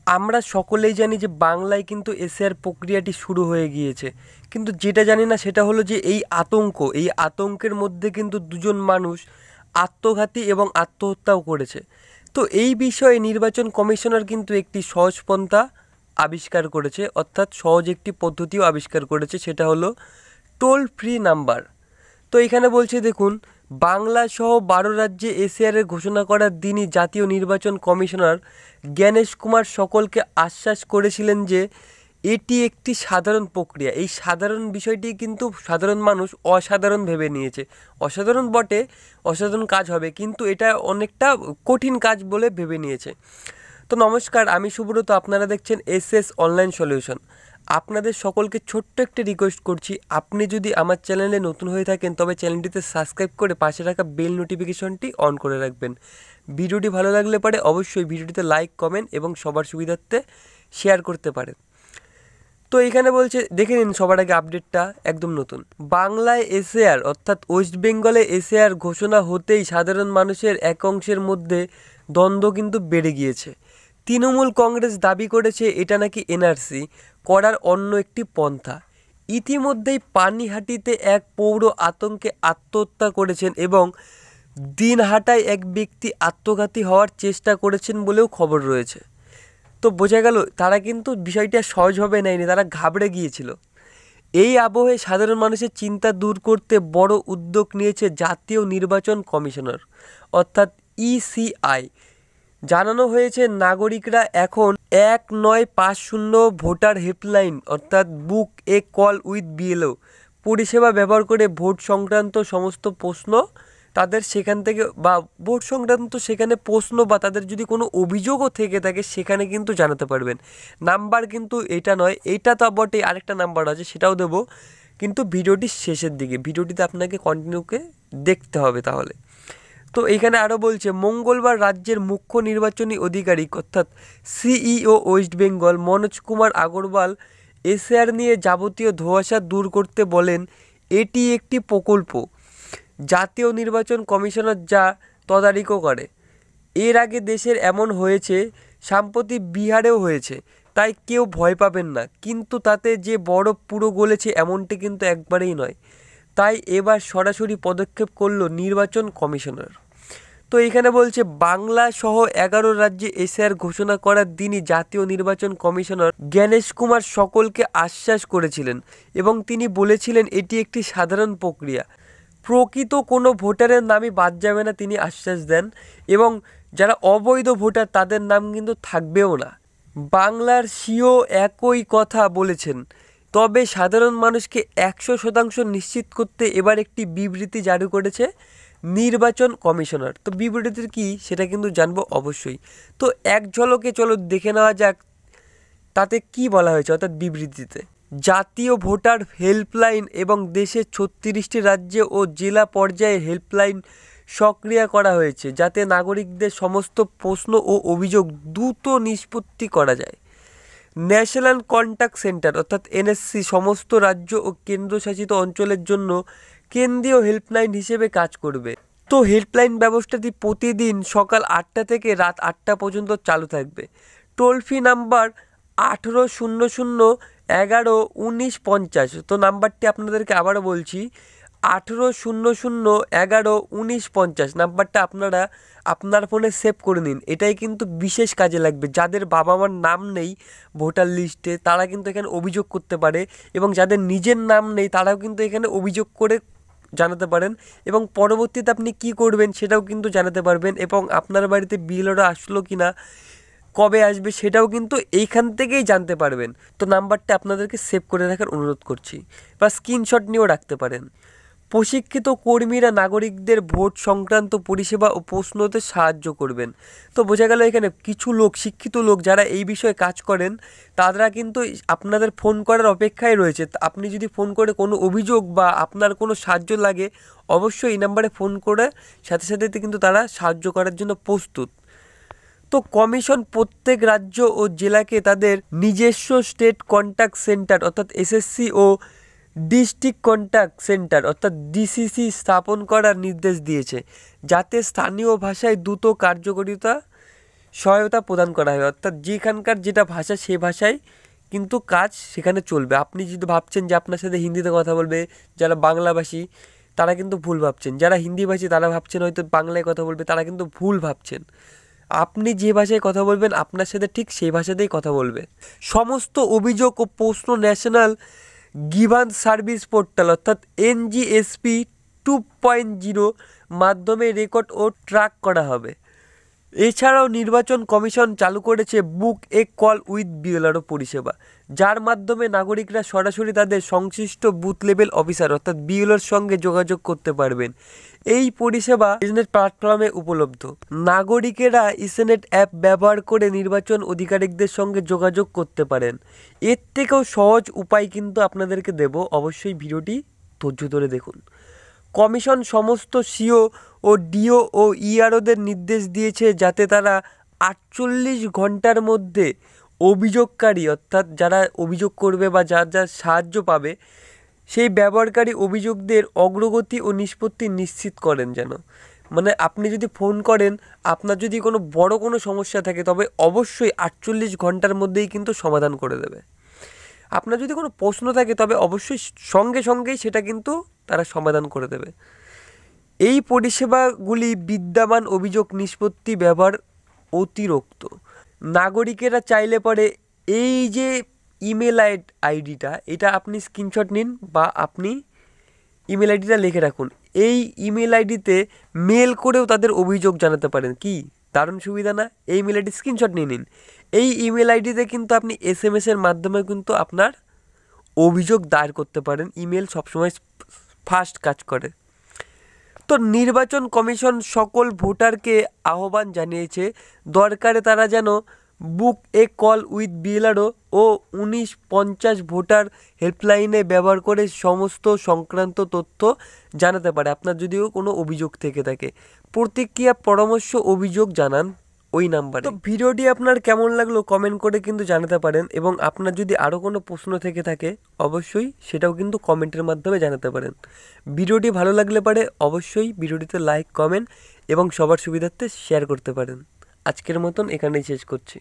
আমরা সকলেই জানি যে বাংলায় কিন্তু এসএআর প্রক্রিয়াটি শুরু হয়ে গিয়েছে, কিন্তু যেটা জানি না সেটা হলো যে এই আতঙ্কের মধ্যে কিন্তু দুজন মানুষ আত্মঘাতী এবং আত্মহত্যাও করেছে। তো এই বিষয়ে নির্বাচন কমিশনার কিন্তু একটি সহজ পন্থা আবিষ্কার করেছে, অর্থাৎ সহজ একটি পদ্ধতিও আবিষ্কার করেছে, সেটা হলো টোল ফ্রি নাম্বার। তো এখানে বলছে দেখুন, বাংলা সহ 12 রাজ্যে এসএআরের ঘোষণা করার দিনই জাতীয় নির্বাচন কমিশনার জ্ঞানেশ কুমার সকলকে আশ্বাস করেছিলেন যে এটি একটি সাধারণ প্রক্রিয়া। এই সাধারণ বিষয়টি কিন্তু সাধারণ মানুষ অসাধারণ ভেবে নিয়েছে। অসাধারণ বটে, অসাধারণ কাজ হবে, কিন্তু এটা অনেকটা কঠিন কাজ বলে ভেবে নিয়েছে। তো নমস্কার, আমি সুব্রত, আপনারা দেখছেন এসএস অনলাইন সলিউশন। আপনাদের সকলকে ছোট্ট একটি রিকোয়েস্ট করছি, আপনি যদি আমার চ্যানেলে নতুন হয়ে থাকেন তবে চ্যানেলটিতে সাবস্ক্রাইব করে পাশে রাখা বেল নোটিফিকেশনটি অন করে রাখবেন। ভিডিওটি ভালো লাগলে পরে অবশ্যই ভিডিওটিতে লাইক, কমেন্ট এবং সবার সুবিধার্থে শেয়ার করতে পারেন। তো এখানে বলছে, দেখে নিন সবার আগে আপডেটটা একদম নতুন। বাংলায় এসএআর অর্থাৎ ওয়েস্ট বেঙ্গলে এসএআর ঘোষণা হতেই সাধারণ মানুষের এক অংশের মধ্যে দ্বন্দ্ব কিন্তু বেড়ে গিয়েছে। তৃণমূল কংগ্রেস দাবি করেছে এটা নাকি এনআরসি করার অন্য একটি পন্থা। ইতিমধ্যেই পানিহাটিতে এক পৌর আতঙ্কে আত্মহত্যা করেছেন এবং দিনহাটায় এক ব্যক্তি আত্মঘাতী হওয়ার চেষ্টা করেছেন বলেও খবর রয়েছে। তো বোঝা গেল তারা কিন্তু বিষয়টা সহজভাবে নেয়নি, তারা ঘাবড়ে গিয়েছিল। এই আবহে সাধারণ মানুষের চিন্তা দূর করতে বড় উদ্যোগ নিয়েছে জাতীয় নির্বাচন কমিশনার অর্থাৎ ইসিআই। জানানো হয়েছে নাগরিকরা এখন 1950 ভোটার হেল্পলাইন অর্থাৎ বুক এ কল উইথ বিএলও পরিষেবা ব্যবহার করে ভোট সংক্রান্ত সমস্ত প্রশ্ন তাদের সেখান থেকে বা ভোট সংক্রান্ত সেখানে প্রশ্ন বা তাদের যদি কোনো অভিযোগও থেকে থাকে সেখানে কিন্তু জানাতে পারবেন। নাম্বার কিন্তু এটা নয়, এইটা তো বটে, আরেকটা নাম্বার আছে সেটাও দেবো, কিন্তু ভিডিওটির শেষের দিকে, ভিডিওটিতে আপনাকে কন্টিনিউকে দেখতে হবে তাহলে। তো এইখানে আরও বলছে, মঙ্গলবার রাজ্যের মুখ্য নির্বাচনী আধিকারিক অর্থাৎ CEO West Bengal Manoj Kumar Agarwal SR নিয়ে যাবতীয় ধোঁয়াশা দূর করতে বলেন। এটি একটি প্রকল্প, জাতীয় নির্বাচন কমিশনার যা তদারকি করে। এর আগে দেশের এমন হয়েছে, সাম্প্রতিক বিহারেও হয়েছে, তাই কেউ ভয় পাবেন না। কিন্তু তাতে যে বরফ পুরো গলেছে এমনটি কিন্তু একবারেই নয়, তাই এবার সরাসরি পদক্ষেপ করল নির্বাচন কমিশনার। তো এখানে বলছে, বাংলা সহ 11 রাজ্যে এসআর ঘোষণা করার দিনই জাতীয় নির্বাচন কমিশনার জ্ঞানেশ কুমার সকলকে আশ্বাস করেছিলেন এবং তিনি বলেছিলেন এটি একটি সাধারণ প্রক্রিয়া, প্রকৃত কোনো ভোটারের নামই বাদ যাবে না, তিনি আশ্বাস দেন। এবং যারা অবৈধ ভোটার তাদের নাম কিন্তু থাকবেও না। বাংলার সিও একই কথা বলেছেন, তবে সাধারণ মানুষকে 100% নিশ্চিত করতে এবার একটি বিবৃতি জারি করেছে নির্বাচন কমিশনার। তো বিবৃতির কি সেটা কিন্তু জানবো অবশ্যই। তো এক ঝলকে চলো দেখে নেওয়া যাক তাতে কি বলা হয়েছে অর্থাৎ বিবৃতিতে। জাতীয় ভোটার হেল্পলাইন এবং দেশের 36টি রাজ্যে ও জেলা পর্যায়ে হেল্পলাইন সক্রিয় করা হয়েছে যাতে নাগরিকদের সমস্ত প্রশ্ন ও অভিযোগ দ্রুত নিষ্পত্তি করা যায়। ন্যাশনাল কন্ট্যাক্ট সেন্টার অর্থাৎ এনএসসি সমস্ত রাজ্য ও কেন্দ্রশাসিত অঞ্চলের জন্য কেন্দ্রীয় হেল্পলাইন হিসেবে কাজ করবে। তো হেল্পলাইন ব্যবস্থাটি প্রতিদিন সকাল 8টা থেকে রাত 8টা পর্যন্ত চালু থাকবে। Toll free number 1800 11 19 50। তো নাম্বারটি আপনাদেরকে আবারও বলছি, 1800 11 19 50 নাম্বারটা আপনারা আপনার ফোনে সেভ করে নিন। এটাই কিন্তু বিশেষ কাজে লাগবে। যাদের বাবা মার নাম নেই ভোটার লিস্টে তারা কিন্তু এখানে অভিযোগ করতে পারে, এবং যাদের নিজের নাম নেই তারাও কিন্তু এখানে অভিযোগ করে জানাতে পারেন, এবং পরবর্তীতে আপনি কি করবেন সেটাও কিন্তু জানাতে পারবেন, এবং আপনার বাড়িতে বিএলওরা আসলো কি না, কবে আসবে সেটাও কিন্তু এইখান থেকেই জানতে পারবেন। তো নাম্বারটা আপনাদেরকে সেভ করে রাখার অনুরোধ করছি, বা স্ক্রিনশট নিয়েও রাখতে পারেন। প্রশিক্ষিত কর্মীরা নাগরিকদের ভোট সংক্রান্ত পরিষেবা ও প্রশ্নতে সাহায্য করবেন। তো বোঝা গেল এখানে কিছু লোক, শিক্ষিত লোক যারা এই বিষয়ে কাজ করেন তারা কিন্তু আপনাদের ফোন করার অপেক্ষায় রয়েছে। আপনি যদি ফোন করে কোনো অভিযোগ বা আপনার কোনো সাহায্য লাগে অবশ্যই এই নাম্বারে ফোন করে সাথে সাথে কিন্তু তারা সাহায্য করার জন্য প্রস্তুত। তো কমিশন প্রত্যেক রাজ্য ও জেলাকে তাদের নিজস্ব স্টেট কন্ট্যাক্ট সেন্টার অর্থাৎ এসএসসি ও ডিস্ট্রিক্ট কন্ট্যাক্ট সেন্টার অর্থাৎ ডিসিসি স্থাপন করার নির্দেশ দিয়েছে, যাতে স্থানীয় ভাষায় দ্রুত কার্যকারিতা সহায়তা প্রদান করা হবে, অর্থাৎ যেখানকার যেটা ভাষা সেই ভাষায় কিন্তু কাজ সেখানে চলবে। আপনি যদি ভাবছেন যে আপনার সাথে হিন্দিতে কথা বলবে যারা বাংলাভাষী, তারা কিন্তু ভুল ভাবছেন। যারা হিন্দিভাষী তারা ভাবছেন হয়তো বাংলায় কথা বলবে, তারা কিন্তু ভুল ভাবছেন। আপনি যে ভাষায় কথা বলবেন আপনার সাথে ঠিক সেই ভাষাতেই কথা বলবে। সমস্ত অভিযোগ ও প্রশ্ন ন্যাশনাল গিভান সার্ভিস পোর্টাল অর্থাৎ NGSP 2.0 মাধ্যমে রেকর্ড ও ট্র্যাক করা হবে। এছাড়াও নির্বাচন কমিশন চালু করেছে বুক এ কল উইথ BLRO পরিষেবা, যার মাধ্যমে নাগরিকরা সরাসরি তাদের সংশ্লিষ্ট বুথ লেভেল অফিসার অর্থাৎ BLOর সঙ্গে যোগাযোগ করতে পারবেন। এই পরিষেবা ইসনেট প্ল্যাটফর্মে উপলব্ধ। নাগরিকেরা ইসনেট অ্যাপ ব্যবহার করে নির্বাচন আধিকারিকদের সঙ্গে যোগাযোগ করতে পারেন। এর থেকেও সহজ উপায় কিন্তু আপনাদেরকে দেব, অবশ্যই ভিডিওটি ধৈর্য ধরে দেখুন। কমিশন সমস্ত CO ও DO ও EROদের নির্দেশ দিয়েছে যাতে তারা 48 ঘন্টার মধ্যে অভিযোগকারী অর্থাৎ যারা অভিযোগ করবে বা যার সাহায্য পাবে সেই ব্যবহারকারী অভিযোগদের অগ্রগতি ও নিষ্পত্তি নিশ্চিত করেন যেন। মানে আপনি যদি ফোন করেন, আপনার যদি কোনো বড় কোনো সমস্যা থাকে তবে অবশ্যই 48 ঘন্টার মধ্যেই কিন্তু সমাধান করে দেবে। আপনার যদি কোনো প্রশ্ন থাকে তবে অবশ্যই সঙ্গে সঙ্গেই সেটা কিন্তু তারা সমাধান করে দেবে। এই পরিষেবাগুলি বিদ্যমান অভিযোগ নিষ্পত্তি ব্যবহার অতিরিক্ত। নাগরিকেরা চাইলে পরে এই যে ইমেল আইডিটা এটা আপনি স্ক্রিনশট নিন বা আপনি ইমেল আইডিটা লিখে রাখুন। এই ইমেল আইডিতে মেল করেও তাদের অভিযোগ জানাতে পারেন। কি দারুণ সুবিধা না? এই ইমেল আইডি স্ক্রিনশট নিয়ে নিন। এই ইমেল আইডিতে কিন্তু আপনি SMS-এর মাধ্যমে কিন্তু আপনার অভিযোগ দায়ের করতে পারেন। ইমেল সবসময় ফাস্ট কাজ করে। তো নির্বাচন কমিশন সকল ভোটারকে আহ্বান জানিয়েছে দরকারে তারা যেন book a call with BLRO ও 1950 ভোটার হেল্পলাইনে ব্যবহার করে সমস্ত সংক্রান্ত তথ্য জানাতে পারে। আপনার যদিও কোনো অভিযোগ থেকে থাকে, প্রতিক্রিয়া পরামর্শ অভিযোগ জানান ওই নাম্বারে। তো ভিডিওটি আপনার কেমন লাগলো কমেন্ট করে কিন্তু জানাতে পারেন, এবং আপনার যদি আরও কোনো প্রশ্ন থেকে থাকে অবশ্যই সেটাও কিন্তু কমেন্টের মাধ্যমে জানাতে পারেন। ভিডিওটি ভালো লাগলে পারে অবশ্যই ভিডিওটিতে লাইক, কমেন্ট এবং সবার সুবিধার্থে শেয়ার করতে পারেন। আজকের মতন এখানেই শেষ করছি।